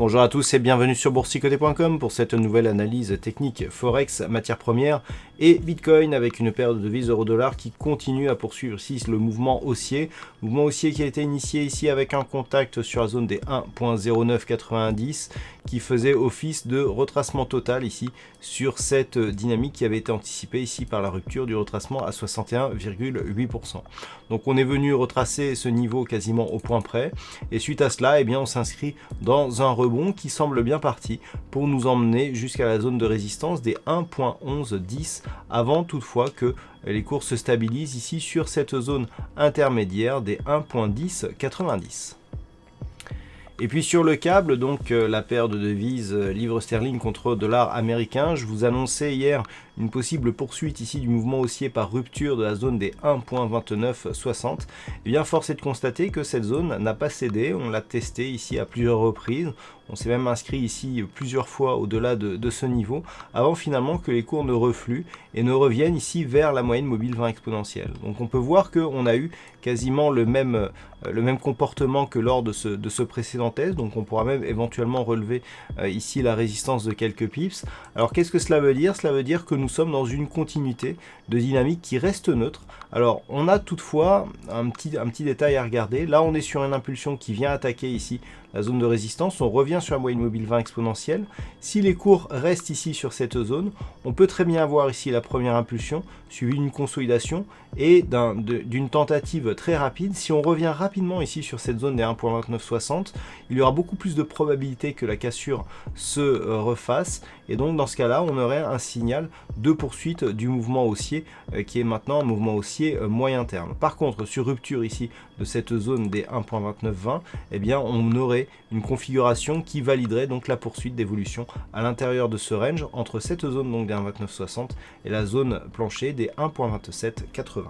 Bonjour à tous et bienvenue sur boursicoté.com pour cette nouvelle analyse technique Forex, matières premières et Bitcoin avec une paire de devises euro-dollar qui continue à poursuivre ici le mouvement haussier. Mouvement haussier qui a été initié ici avec un contact sur la zone des 1.0990 qui faisait office de retracement total ici sur cette dynamique qui avait été anticipée ici par la rupture du retracement à 61,8%. Donc on est venu retracer ce niveau quasiment au point près et suite à cela, eh bien, on s'inscrit dans un rebond qui semble bien parti pour nous emmener jusqu'à la zone de résistance des 1.1110 avant toutefois que les cours se stabilisent ici sur cette zone intermédiaire des 1.1090. Et puis sur le câble, donc la paire de devises livre sterling contre dollar américain, je vous annonçais hier une possible poursuite ici du mouvement haussier par rupture de la zone des 1.2960. Et bien force est de constater que cette zone n'a pas cédé, on l'a testé ici à plusieurs reprises, on s'est même inscrit ici plusieurs fois au-delà de ce niveau, avant finalement que les cours ne refluent et ne reviennent ici vers la moyenne mobile 20 exponentielle. Donc on peut voir qu'on a eu quasiment le même comportement que lors de ce précédent test, donc on pourra même éventuellement relever ici la résistance de quelques pips. Alors qu'est-ce que cela veut dire? Cela veut dire que nous sommes dans une continuité de dynamique qui reste neutre. Alors on a toutefois un petit détail à regarder. Là on est sur une impulsion qui vient attaquer ici la zone de résistance, on revient sur la moyenne mobile 20 exponentielle. Si les cours restent ici sur cette zone, on peut très bien avoir ici la première impulsion, suivie d'une consolidation et d'une tentative très rapide. Si on revient rapidement ici sur cette zone des 1.2960, il y aura beaucoup plus de probabilité que la cassure se refasse. Et donc dans ce cas-là, on aurait un signal de poursuite du mouvement haussier qui est maintenant un mouvement haussier moyen terme. Par contre, sur rupture ici de cette zone des 1.2920, eh bien on aurait une configuration qui validerait donc la poursuite d'évolution à l'intérieur de ce range entre cette zone donc des 1.2960 et la zone plancher des 1.2780.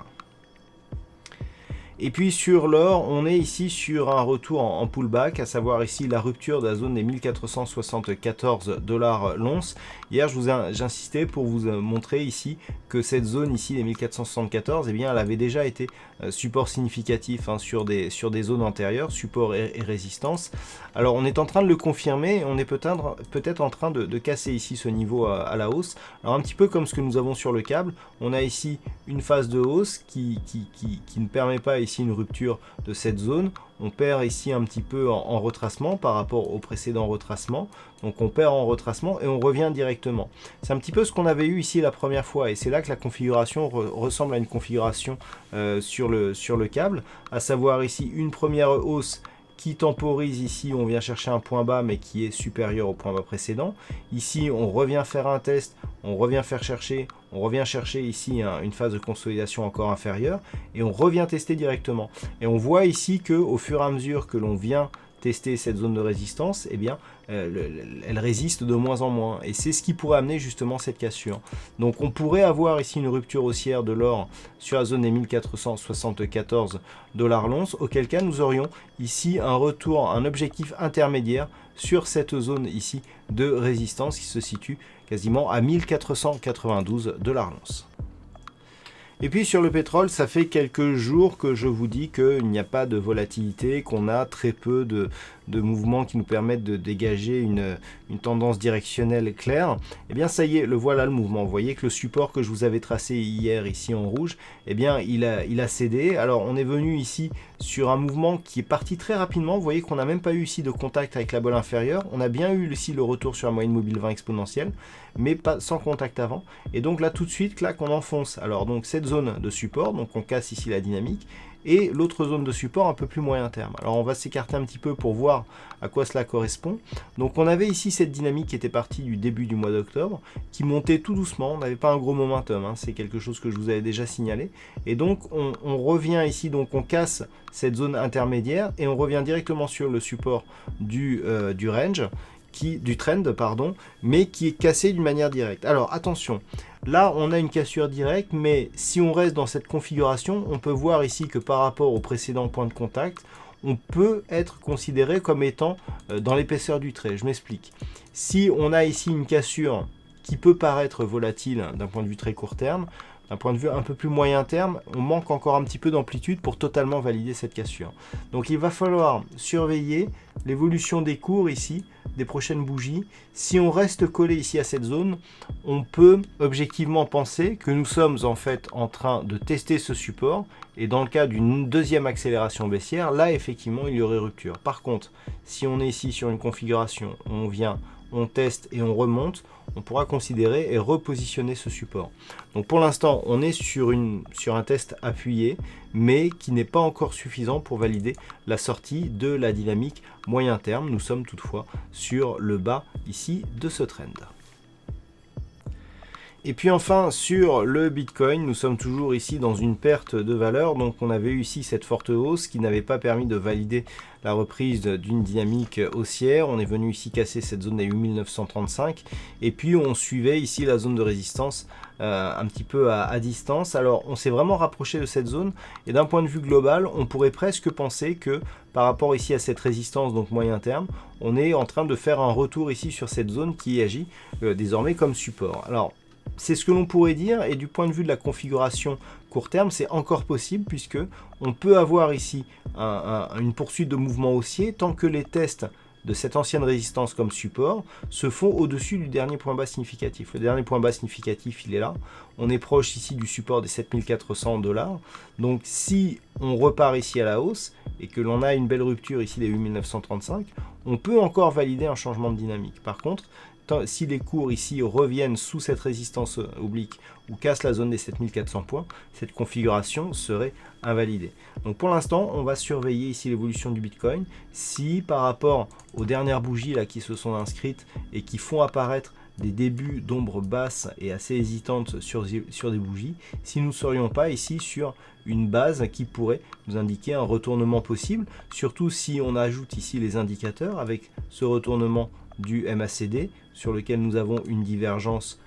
Et puis sur l'or, on est ici sur un retour en pullback, à savoir ici la rupture de la zone des 1474 $ l'once. Hier, j'insistais pour vous montrer ici que cette zone ici, les 1474, eh bien, elle avait déjà été support significatif sur des zones antérieures, support et résistance. Alors, on est en train de le confirmer, on est peut-être en train de casser ici ce niveau à la hausse. Alors, un petit peu comme ce que nous avons sur le câble, on a ici une phase de hausse qui ne permet pas ici une rupture de cette zone. On perd ici un petit peu en retracement par rapport au précédent retracement. Donc on perd en retracement et on revient directement. C'est un petit peu ce qu'on avait eu ici la première fois et c'est là que la configuration ressemble à une configuration sur le câble, à savoir ici une première hausse qui temporise ici, on vient chercher un point bas mais qui est supérieur au point bas précédent. Ici, on revient faire un test, on revient chercher ici une phase de consolidation encore inférieure et on revient tester directement. Et on voit ici que au fur et à mesure que l'on vient tester cette zone de résistance, eh bien, elle résiste de moins en moins. Et c'est ce qui pourrait amener justement cette cassure. Donc on pourrait avoir ici une rupture haussière de l'or sur la zone des 1474 $ l'once, auquel cas nous aurions ici un retour, un objectif intermédiaire sur cette zone ici de résistance qui se situe quasiment à 1492 $ l'once. Et puis sur le pétrole, ça fait quelques jours que je vous dis qu'il n'y a pas de volatilité, qu'on a très peu de mouvements qui nous permettent de dégager une tendance directionnelle claire. Et bien ça y est, le voilà le mouvement. Vous voyez que le support que je vous avais tracé hier ici en rouge, eh bien il a cédé. Alors on est venu ici sur un mouvement qui est parti très rapidement. Vous voyez qu'on n'a même pas eu ici de contact avec la bolle inférieure. On a bien eu ici le retour sur la moyenne mobile 20 exponentielle, mais pas sans contact avant. Et donc là tout de suite, clac, on enfonce. Alors donc cette zone de support, donc on casse ici la dynamique, et l'autre zone de support un peu plus moyen terme. Alors on va s'écarter un petit peu pour voir à quoi cela correspond. Donc on avait ici cette dynamique qui était partie du début du mois d'octobre, qui montait tout doucement, on n'avait pas un gros momentum, c'est quelque chose que je vous avais déjà signalé. Et donc on revient ici, donc on casse cette zone intermédiaire et on revient directement sur le support du range, du trend, pardon, mais qui est cassé d'une manière directe. Alors attention, là on a une cassure directe, mais si on reste dans cette configuration, on peut voir ici que par rapport au précédent point de contact, on peut être considéré comme étant dans l'épaisseur du trait. Je m'explique. Si on a ici une cassure qui peut paraître volatile d'un point de vue très court terme, d'un point de vue un peu plus moyen terme, on manque encore un petit peu d'amplitude pour totalement valider cette cassure. Donc il va falloir surveiller l'évolution des cours ici des prochaines bougies, si on reste collé ici à cette zone, on peut objectivement penser que nous sommes en fait en train de tester ce support, et dans le cas d'une deuxième accélération baissière, là effectivement il y aurait rupture. Par contre, si on est ici sur une configuration, on vient, on teste et on remonte, on pourra considérer et repositionner ce support. Donc pour l'instant, on est sur un test appuyé, mais qui n'est pas encore suffisant pour valider la sortie de la dynamique moyen terme. Nous sommes toutefois sur le bas ici de ce trend. Et puis enfin, sur le Bitcoin, nous sommes toujours ici dans une perte de valeur. Donc on avait eu ici cette forte hausse qui n'avait pas permis de valider la reprise d'une dynamique haussière. On est venu ici casser cette zone des 8935. Et puis on suivait ici la zone de résistance un petit peu à distance. Alors on s'est vraiment rapproché de cette zone. Et d'un point de vue global, on pourrait presque penser que par rapport ici à cette résistance, donc moyen terme, on est en train de faire un retour ici sur cette zone qui agit désormais comme support. Alors, c'est ce que l'on pourrait dire, et du point de vue de la configuration court terme, c'est encore possible puisque on peut avoir ici une poursuite de mouvement haussier tant que les tests de cette ancienne résistance comme support se font au-dessus du dernier point bas significatif. Le dernier point bas significatif, il est là. On est proche ici du support des 7400 $. Donc si on repart ici à la hausse et que l'on a une belle rupture ici des 8935, on peut encore valider un changement de dynamique. Par contre, si les cours ici reviennent sous cette résistance oblique ou cassent la zone des 7400 points, cette configuration serait invalidée. Donc pour l'instant, on va surveiller ici l'évolution du Bitcoin. Si par rapport aux dernières bougies là, qui se sont inscrites et qui font apparaître des débuts d'ombre basse et assez hésitantes sur des bougies, si nous ne serions pas ici sur une base qui pourrait nous indiquer un retournement possible, surtout si on ajoute ici les indicateurs avec ce retournement du MACD sur lequel nous avons une divergence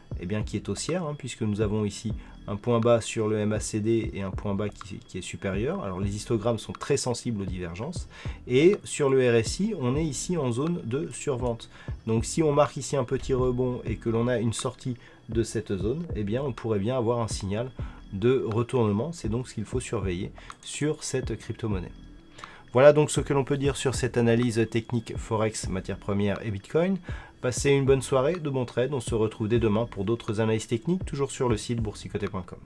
qui est haussière, puisque nous avons ici un point bas sur le MACD et un point bas qui est supérieur. Alors les histogrammes sont très sensibles aux divergences, et sur le RSI on est ici en zone de survente. Donc si on marque ici un petit rebond et que l'on a une sortie de cette zone, on pourrait bien avoir un signal de retournement. C'est donc ce qu'il faut surveiller sur cette crypto-monnaie. Voilà donc ce que l'on peut dire sur cette analyse technique Forex, matières premières et Bitcoin. Passez une bonne soirée, de bons trades. On se retrouve dès demain pour d'autres analyses techniques, toujours sur le site boursicoté.com.